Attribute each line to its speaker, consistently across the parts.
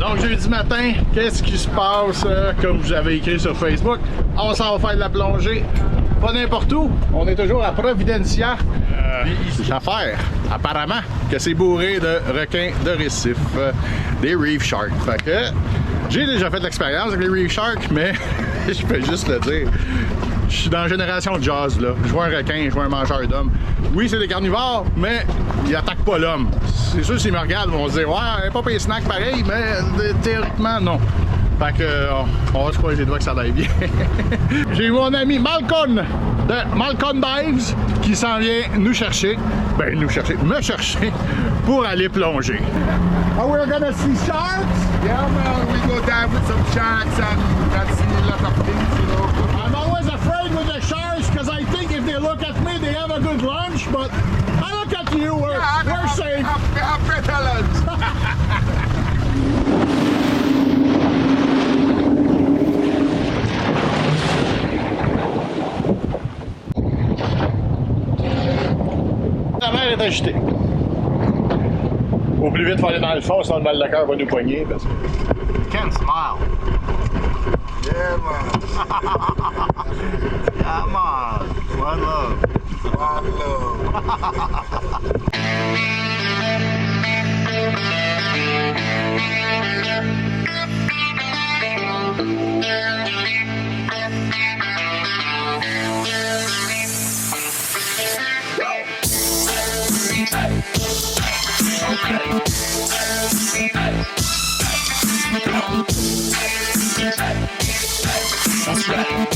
Speaker 1: Donc jeudi matin, qu'est-ce qui se passe? Comme vous avez écrit sur Facebook, on s'en va faire de la plongée. Pas n'importe où, on est toujours à Providencia. L'affaire, apparemment, que c'est bourré de requins de récif, des reef sharks. Fait que j'ai déjà fait de l'expérience avec les reef sharks, mais je peux juste le dire. Je suis dans la génération de jazz, là. Je vois un requin, je vois un mangeur d'hommes. Oui, c'est des carnivores, mais ils attaquent pas l'homme. C'est sûr, s'ils me regardent, ils vont se dire, ouais, pas des snacks pareil, mais théoriquement, non. Fait que, on va se croiser les doigts que ça aille bien. J'ai mon ami Malcolm de Malcolm Dives qui s'en vient nous chercher. Ben, me chercher pour aller plonger. Oh, we're gonna see sharks?
Speaker 2: Yeah, man, we go dive with some sharks and can see a lot of things, you know.
Speaker 1: I'm always afraid with the sharks because I think if they look at me, they have a good lunch, but I look at you, we're safe.
Speaker 2: A better lunch.
Speaker 1: La mer est agitée. Au plus vite, il faut aller dans le fond, sinon le mal de cœur va nous pogner. Parce que... Can't smile.
Speaker 2: Yeah, man.
Speaker 1: Come on. One love.
Speaker 2: One love.
Speaker 3: That's right.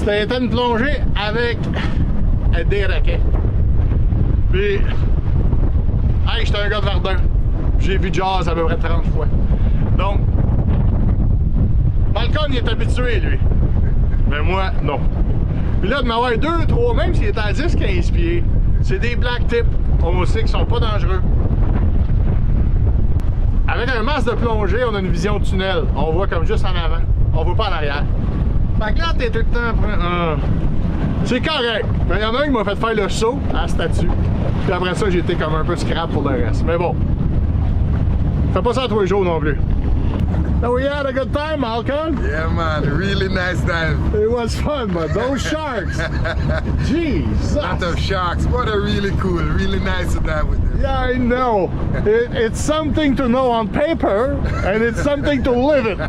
Speaker 1: C'était une plongée avec des raquets. Puis, hey, j'étais un gars de Verdun. J'ai vu Jazz à peu près 30 fois. Donc, Malcolm, il est habitué, lui. Mais moi, non. Puis là, de m'avoir 2, 3, même s'il est à 10, 15 pieds, c'est des black tips. On sait qu'ils sont pas dangereux. Avec un masque de plongée, on a une vision de tunnel. On voit comme juste en avant. On voit pas en arrière. Fait que là, t'es tout le temps... C'est correct. Mais il y en a un qui m'a fait faire le saut à la statue. Puis après ça, j'ai été comme un peu scrap pour le reste. Mais bon. Fais pas ça tous les jours non plus. So we had a good time, Malcolm.
Speaker 2: Yeah, man, really nice dive.
Speaker 1: It was fun, but those sharks. Jeez.
Speaker 2: Lot of sharks. What a really cool, really nice to dive with them.
Speaker 1: Yeah, I know. It's something to know on paper, and it's something to live it.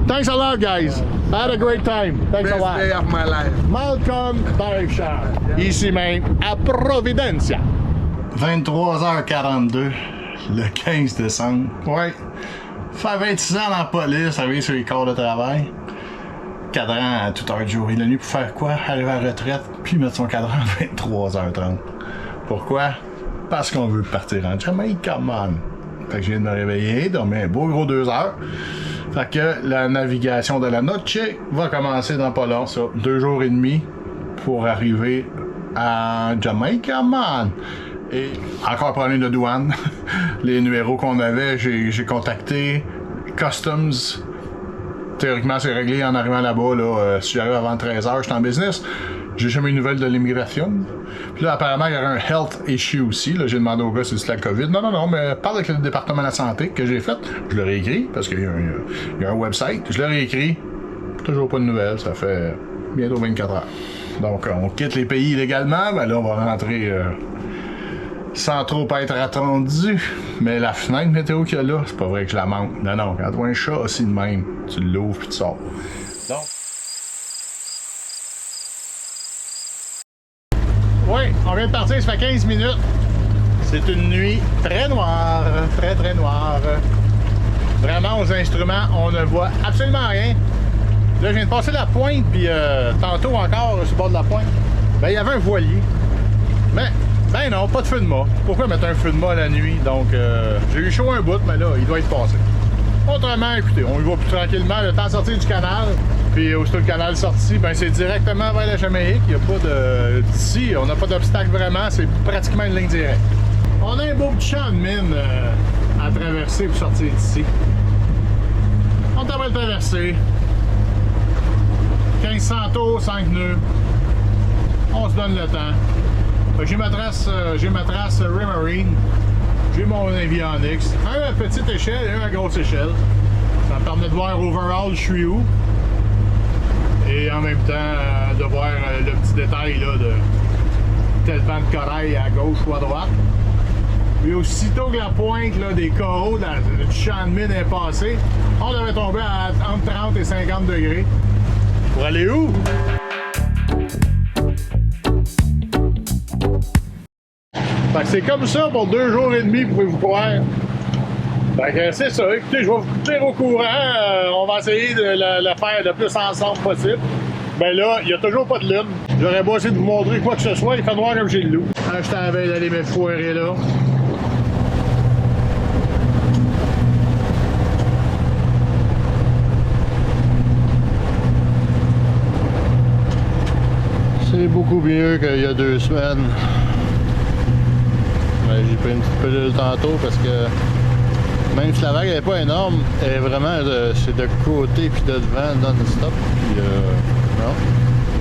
Speaker 1: Thanks a lot, guys. I had a great time. Thanks a
Speaker 2: Best
Speaker 1: lot.
Speaker 2: day of my life.
Speaker 1: Malcolm Dive Shark. Ici même, à Providencia. 23h42, le 15 décembre. Ouais. Faire 26 ans dans la police, arriver sur les corps de travail. Cadran à toute heure du jour et de la nuit pour faire quoi? Arriver à la retraite, puis mettre son cadran à 23h30. Pourquoi? Parce qu'on veut partir en Jamaïque, come on. Fait que je viens de me réveiller, dormir un beau gros 2 heures. Fait que la navigation de la noche va commencer dans pas long, ça. 2 jours et demi pour arriver à Jamaïque, come on. Et encore problème de douane. Les numéros qu'on avait, j'ai contacté Customs. Théoriquement, c'est réglé en arrivant là-bas. Là, si j'arrive avant 13h, je suis en business. J'ai jamais eu de nouvelles de l'immigration. Puis là, apparemment, il y aurait un health issue aussi. Là, j'ai demandé au gars si c'était la COVID. Non, mais parle avec le département de la santé que j'ai fait. Je leur ai écrit, parce qu'il y a un website. Je leur ai écrit. Toujours pas de nouvelles. Ça fait bientôt 24 heures. Donc, on quitte les pays illégalement. Ben là, on va rentrer... sans trop être attendu, mais la fenêtre météo qu'il y a là, c'est pas vrai que je la manque. Non, quand tu vois un chat aussi de même, tu l'ouvres puis tu sors. Donc. Oui, on vient de partir, ça fait 15 minutes. C'est une nuit très noire, très noire. Vraiment, aux instruments, on ne voit absolument rien. Là, je viens de passer la pointe, puis tantôt encore, sur le bord de la pointe, ben, il y avait un voilier. Mais ben non, pas de feu de mât. Pourquoi mettre un feu de mât la nuit? Donc, j'ai eu chaud un bout, mais là, il doit être passé. Autrement, écoutez, on y va plus tranquillement. Le temps de sortir du canal, puis aussitôt le canal sorti, ben c'est directement vers la Jamaïque. Il n'y a pas de... D'ici, on n'a pas d'obstacle vraiment. C'est pratiquement une ligne directe. On a un beau petit champ de mine à traverser pour sortir d'ici. On devrait le traverser. 1500 tours, 5 nœuds. On se donne le temps. J'ai ma trace Remarine, j'ai mon avionics, un à petite échelle et un à grosse échelle. Ça me permet de voir overall je suis où. Et en même temps de voir le petit détail là, de tel banc de corail à gauche ou à droite. Et aussitôt que la pointe là, des coraux du champ de mine est passée, on devrait tomber à entre 30 et 50 degrés. Pour aller où? Fait que c'est comme ça pour 2 jours et demi, pouvez-vous croire. Fait que c'est ça, écoutez, je vais vous tenir au courant. On va essayer de le faire le plus ensemble possible. Ben là, il n'y a toujours pas de lune. J'aurais beau essayer de vous montrer quoi que ce soit, il fait noir comme j'ai le loup. Je t'avais d'aller me foirer là. C'est beaucoup mieux qu'il y a 2 semaines. J'ai pris une petite pilule tantôt parce que même si la vague n'est pas énorme, elle est vraiment c'est de côté puis de devant non-stop. Puis non,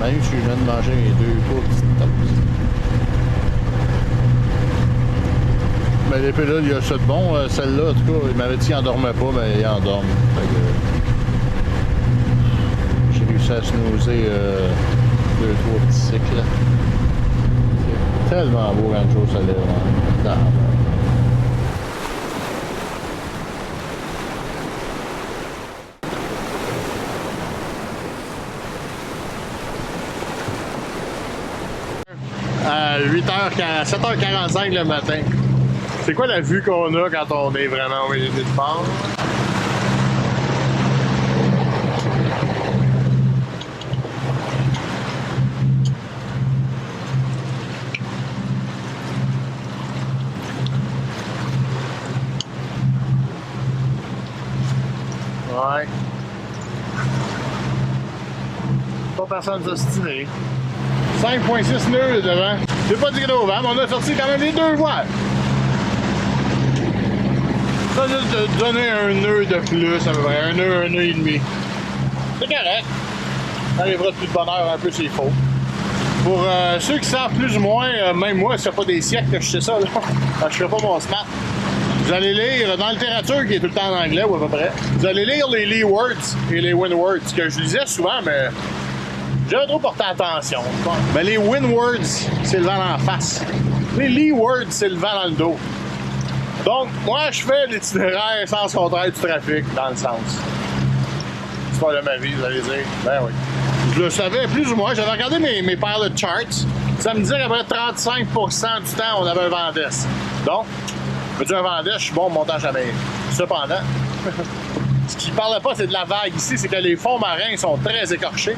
Speaker 1: même si je viens de manger mes 2 petites tops. Mais les pilules, il y a ça de bon. Celle-là, en tout cas, il m'avait dit qu'il n'endormait pas, mais il endorme. J'ai réussi à snoozer 2-3 petits cycles. C'est tellement beau quand le jour se lève. Hein. À 7h45 le matin. C'est quoi la vue qu'on a quand on est vraiment au milieu de bord? personne s'ostiner. 5.6 nœuds devant. C'est pas du gros vent, mais on a sorti quand même les deux voiles. Ça, juste de donner un nœud de plus, à peu près. Un nœud et demi. C'est correct. Ça arrivera de plus de bonheur un peu s'il faut. Pour ceux qui savent plus ou moins, même moi, ça fait pas des siècles que je sais ça, là. Je ferai pas mon smart. Vous allez lire dans la littérature qui est tout le temps en anglais ou à peu près. Vous allez lire les leewards et les windwards, que je lisais souvent, mais j'avais trop porté attention. Mais les windwards, c'est le vent en face. Les leewards, c'est le vent dans le dos. Donc, moi, je fais l'itinéraire sens contraire du trafic, dans le sens. C'est pas de ma vie, vous allez dire. Ben oui. Je le savais plus ou moins. J'avais regardé mes paires de charts. Ça me disait qu'à peu près 35% du temps, on avait un vent d'est. Donc, veux dire un vent d'est, je suis bon au montant jamais. Cependant, ce qui ne parlait pas, c'est de la vague ici, c'est que les fonds marins sont très écorchés.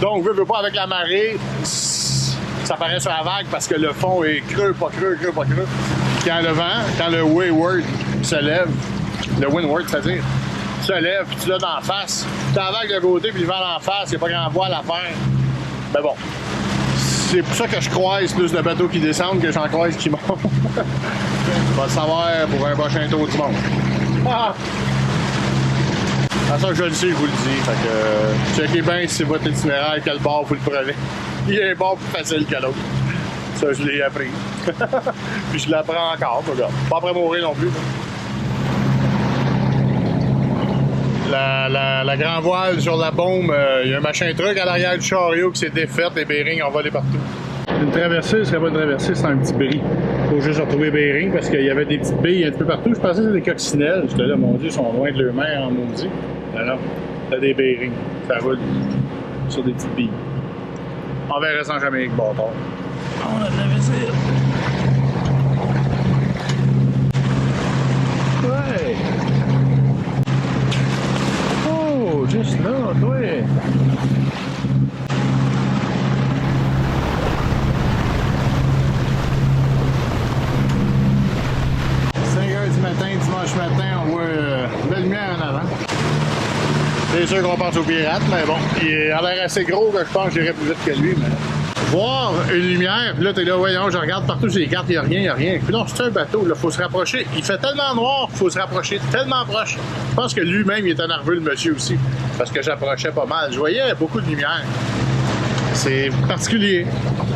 Speaker 1: Donc, veux pas avec la marée, ça paraît sur la vague parce que le fond est creux, pas creux, creux, pas creux. Quand le vent, quand le wayward se lève, le windward, c'est-à-dire, se lève, puis tu l'as d'en face, t'as la vague de côté, puis le vent d'en face, il n'y a pas grand voile à faire. Mais bon, c'est pour ça que je croise plus de bateaux qui descendent que j'en croise qui montent. On va le savoir pour un prochain tour du monde. Ah! C'est ça que je le sais, je vous le dis. Fait que, checkez bien si c'est votre itinéraire, quel bord vous le prenez. Il y a un bord plus facile que l'autre. Ça, je l'ai appris. Puis je l'apprends encore, regarde. Pas après mourir non plus. La grand voile sur la bombe, il y a un machin truc à l'arrière du chariot qui s'est défait, les bearings ont volé partout. Une traversée, ce serait pas une traversée, c'est un petit bris. Faut juste retrouver les bearings parce qu'il y avait des petites billes un peu partout. Je pensais que c'était des coccinelles. J'étais là, mon Dieu, ils sont loin de leur mère en maudit. Alors, t'as des bearings. Ça roule sur des petites billes. On verra sans jamais avec bâtard. On a de la visite. Ouais. Oh, juste là, toi. 5h du matin, dimanche matin, on voit de la lumière en avant. C'est sûr qu'on pense aux pirates, mais bon, il a l'air assez gros que je pense que j'irais plus vite que lui. Mais... voir une lumière, puis là, t'es là, voyons, je regarde partout sur les cartes, il n'y a rien. Puis non, c'est un bateau, là, faut se rapprocher. Il fait tellement noir, faut se rapprocher tellement proche. Je pense que lui-même, il était nerveux, le monsieur aussi, parce que j'approchais pas mal. Je voyais beaucoup de lumière. C'est particulier.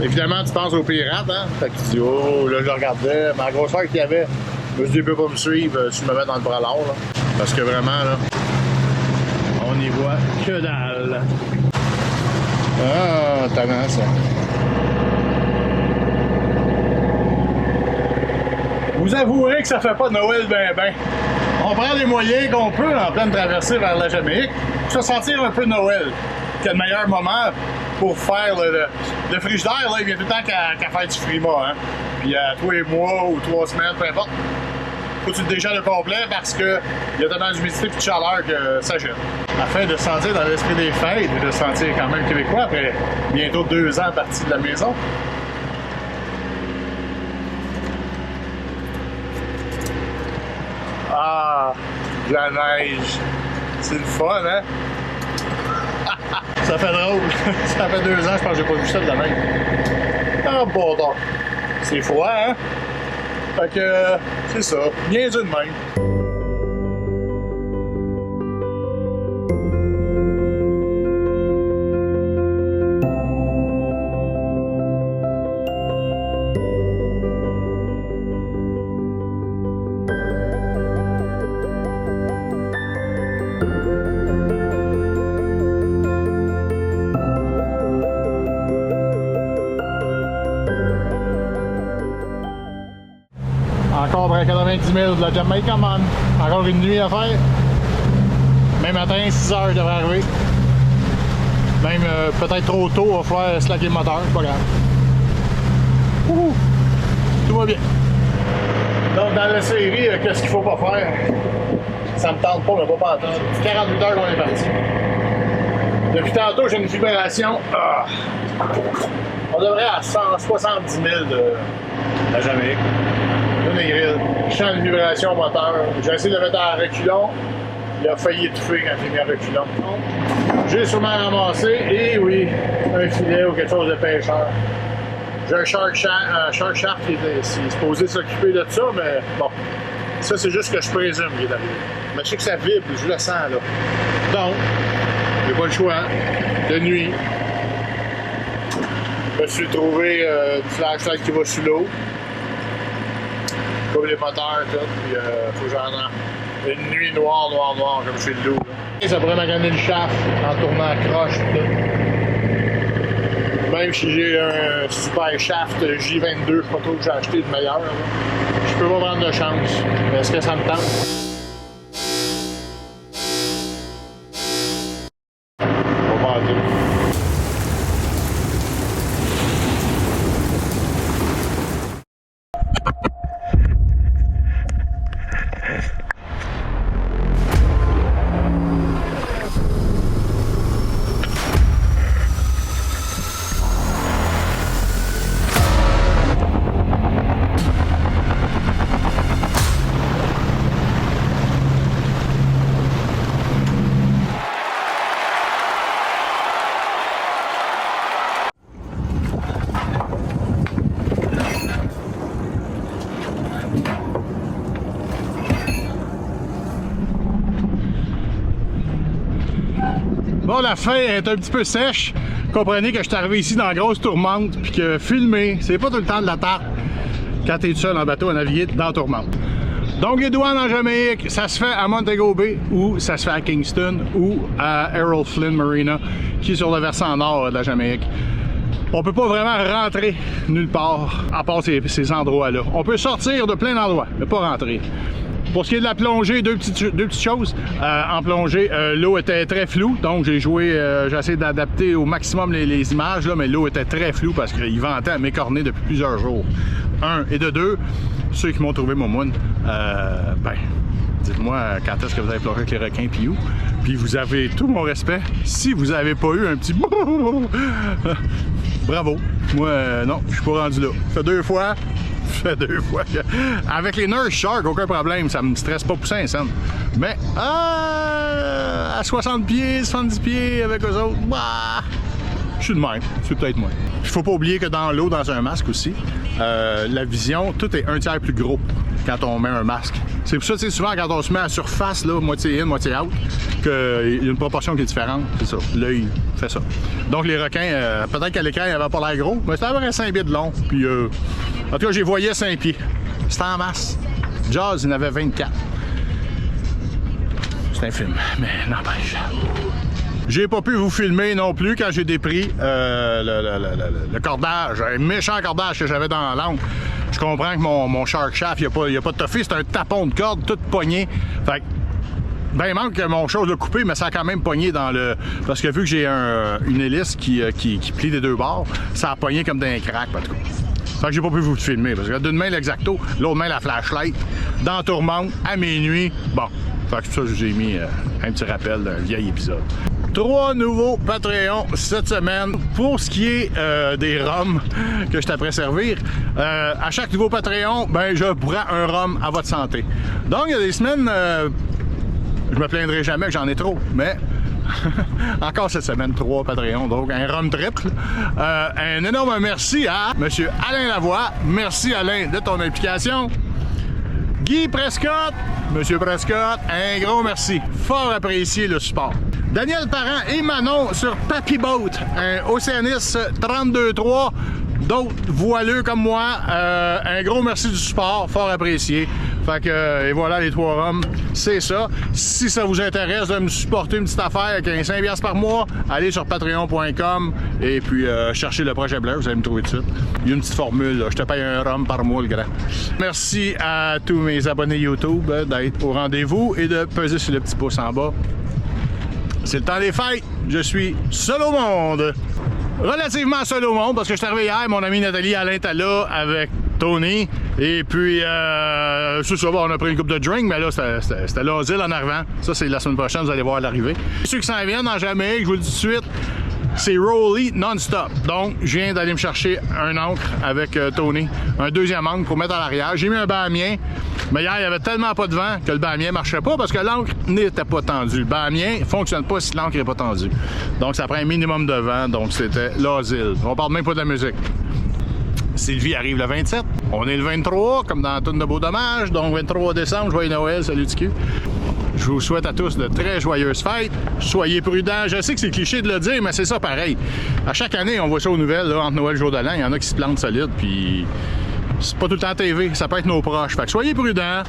Speaker 1: Évidemment, tu penses aux pirates, hein? Fait que tu dis, oh, là, je regardais, mais la grosseur qu'il y avait, je me dis, il peut pas me suivre si je me mets dans le bras long, là. Parce que vraiment, là, on n'y voit que dalle. Ah, tellement ça. Vous avouerez que ça fait pas Noël ben. On prend les moyens qu'on peut en pleine traversée vers la Jamaïque pour se sentir un peu Noël. Quel meilleur moment pour faire le frigidaire, là, il vient tout le temps qu'à faire du frima, hein. Puis à tous les mois ou 3 semaines, peu importe. Faut que tu le dégèles au complet parce que il y a tellement d'humidité et de chaleur que ça gêne. Afin de se sentir dans l'esprit des fêtes et de se sentir quand même québécois après bientôt 2 ans partis de la maison. Ah, de la neige. C'est le fun, hein? Ça fait drôle. Ça fait 2 ans, je pense que j'ai pas vu ça de la neige. Ah, bon, donc. C'est froid, hein? Fait que, c'est ça. Bien de même. Encore après 90 000 de la Jamaïque, come on. Encore une nuit à faire. Même matin, 6 heures, je devrais arriver. Même peut-être trop tôt, on va falloir slacker le moteur, c'est pas grave. Ouhou. Tout va bien. Donc dans la série, qu'est-ce qu'il faut pas faire? Ça me tente pas, mais pas entendre. 48 heures qu'on est parti. Depuis tantôt, j'ai une vibration. Ah. On devrait à 170 000 de la Jamaïque. Les grilles. Je sens une vibration au moteur. J'ai essayé de le mettre en reculon. Il a failli étouffer quand il est mis en reculon. J'ai sûrement ramassé, et oui, un filet ou quelque chose de pêcheur. J'ai un Shark Shaft qui est supposé s'occuper de ça, mais bon, ça c'est juste que je présume qu'il est arrivé. Mais je sais que ça vibre, je le sens là. Donc, j'ai pas le choix, de nuit. Je me suis trouvé une flashlight qui va sous l'eau. Comme les moteurs, tout, puis faut que j'en ai une nuit noire, comme chez le loup. Et ça pourrait m'aganer le shaft en tournant à croche, tout. Même si j'ai un super shaft J22, je sais pas trop que j'ai acheté de meilleur, là. Je peux pas prendre de chance. Mais est-ce que ça me tente? On va vendre. Bon, la fin est un petit peu sèche. Comprenez que je suis arrivé ici dans la grosse tourmente, puis que filmer, c'est pas tout le temps de la tarte quand t'es seul en bateau à naviguer dans la tourmente. Donc les douanes en Jamaïque, ça se fait à Montego Bay, ou ça se fait à Kingston, ou à Errol Flynn Marina, qui est sur le versant nord de la Jamaïque. On peut pas vraiment rentrer nulle part, à part ces endroits-là. On peut sortir de plein d'endroits, mais pas rentrer. Pour ce qui est de la plongée, deux petites choses. En plongée, l'eau était très floue, donc j'ai essayé d'adapter au maximum les images, là, mais l'eau était très floue parce qu'il ventait à m'écorner depuis plusieurs jours. Un, et de deux, ceux qui m'ont trouvé Momoun, ben, dites-moi quand est-ce que vous avez plongé avec les requins, puis où. Puis vous avez tout mon respect. Si vous n'avez pas eu un petit bravo. Moi, non, je suis pas rendu là. Ça fait deux fois. Avec les Nurse Shark, aucun problème, ça me stresse pas pousser un cent. Mais à 60 pieds, 70 pieds avec eux autres, bah, je suis de même, c'est peut-être moi. Il faut pas oublier que dans l'eau, dans un masque aussi, la vision, tout est un tiers plus gros quand on met un masque. C'est pour ça, tu sais, souvent quand on se met à surface, là, moitié in, moitié out, qu'il y a une proportion qui est différente. C'est ça, l'œil fait ça. Donc les requins, peut-être qu'à l'écran, ils n'avaient pas l'air gros, mais c'était à peu près 5 pieds de long. Puis, en tout cas, j'y voyais 5 pieds. C'était en masse. Jaws, il en avait 24. C'est un film, mais n'empêche. J'ai pas pu vous filmer non plus quand j'ai dépris le cordage, un méchant cordage que j'avais dans l'angle. Je comprends que mon Shark Shaft, il n'y a pas de toffé, c'est un tapon de corde tout pogné. Fait que, ben, il manque que mon chose l'a coupé, mais ça a quand même pogné dans le... Parce que vu que j'ai une hélice qui plie des deux bords, ça a pogné comme d'un crack, en tout cas. Fait que j'ai pas pu vous le filmer, parce que d'une main l'exacto, l'autre main la flashlight, dans la tourmente, à minuit, bon. Fait que ça, je vous ai mis un petit rappel d'un vieil épisode. 3 nouveaux Patreons cette semaine. Pour ce qui est des rums que je t'apprête servir, à chaque nouveau Patreon, ben, je prends un rhum à votre santé. Donc, il y a des semaines, je me plaindrai jamais que j'en ai trop, mais encore cette semaine, 3 Patreons, donc un rhum triple. Un énorme merci à M. Alain Lavoie. Merci Alain de ton implication. Guy Prescott, Monsieur Prescott, un gros merci. Fort apprécié le support. Daniel Parent et Manon sur Papy Boat, un Oceanis 32.3. D'autres voileux comme moi, un gros merci du support, fort apprécié. Fait que, et voilà les 3 rhums, c'est ça. Si ça vous intéresse de me supporter une petite affaire avec un 5$ par mois, allez sur patreon.com et puis cherchez le projet bleu, vous allez me trouver tout de suite. Il y a une petite formule, là. Je te paye un rhum par mois, le grand. Merci à tous mes abonnés YouTube d'être au rendez-vous et de peser sur le petit pouce en bas. C'est le temps des fêtes, je suis seul au monde. Relativement seul au monde, parce que je suis arrivé hier, mon ami Nathalie Alain était là avec Tony. Et puis, c'est ça, on a pris une coupe de drink, mais là, c'était l'asile en arrivant. Ça, c'est la semaine prochaine, vous allez voir l'arrivée. Ceux qui s'en viennent en Jamaïque, je vous le dis tout de suite, c'est Rolly non-stop. Donc, je viens d'aller me chercher un ancre avec Tony, un deuxième ancre pour mettre à l'arrière. J'ai mis un banc à mien. Mais hier, il y avait tellement pas de vent que le bamier marchait pas parce que l'encre n'était pas tendue. Le bamier ne fonctionne pas si l'encre n'est pas tendue. Donc, ça prend un minimum de vent. Donc, c'était l'asile. On parle même pas de la musique. Sylvie arrive le 27. On est le 23, comme dans la toune de Beau Dommage. Donc, 23 décembre, joyeux Noël, salut du cul. Je vous souhaite à tous de très joyeuses fêtes. Soyez prudents. Je sais que c'est cliché de le dire, mais c'est ça pareil. À chaque année, on voit ça aux nouvelles, là, entre Noël et Jour de l'An. Il y en a qui se plantent solides, puis c'est pas tout le temps TV. Ça peut être nos proches. Fait que soyez prudents.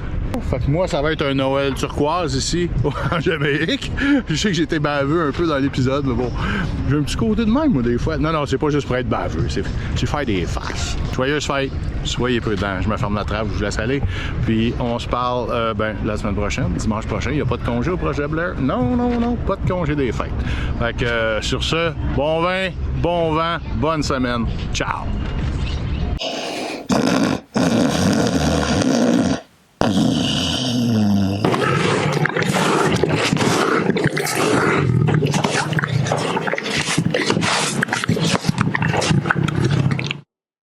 Speaker 1: Fait que moi, ça va être un Noël turquoise ici, en Jamaïque. Je sais que j'étais baveux un peu dans l'épisode, mais bon, j'ai un petit côté de même, moi, des fois. Non, c'est pas juste pour être baveux, c'est faire des faces. Joyeuses fêtes, soyez prudents. Je me ferme la trappe, je vous laisse aller. Puis, on se parle, la semaine prochaine, dimanche prochain. Il n'y a pas de congé au Projet Blair. Non, pas de congé des fêtes. Fait que, sur ce, bon vin, bon vent, bonne semaine. Ciao!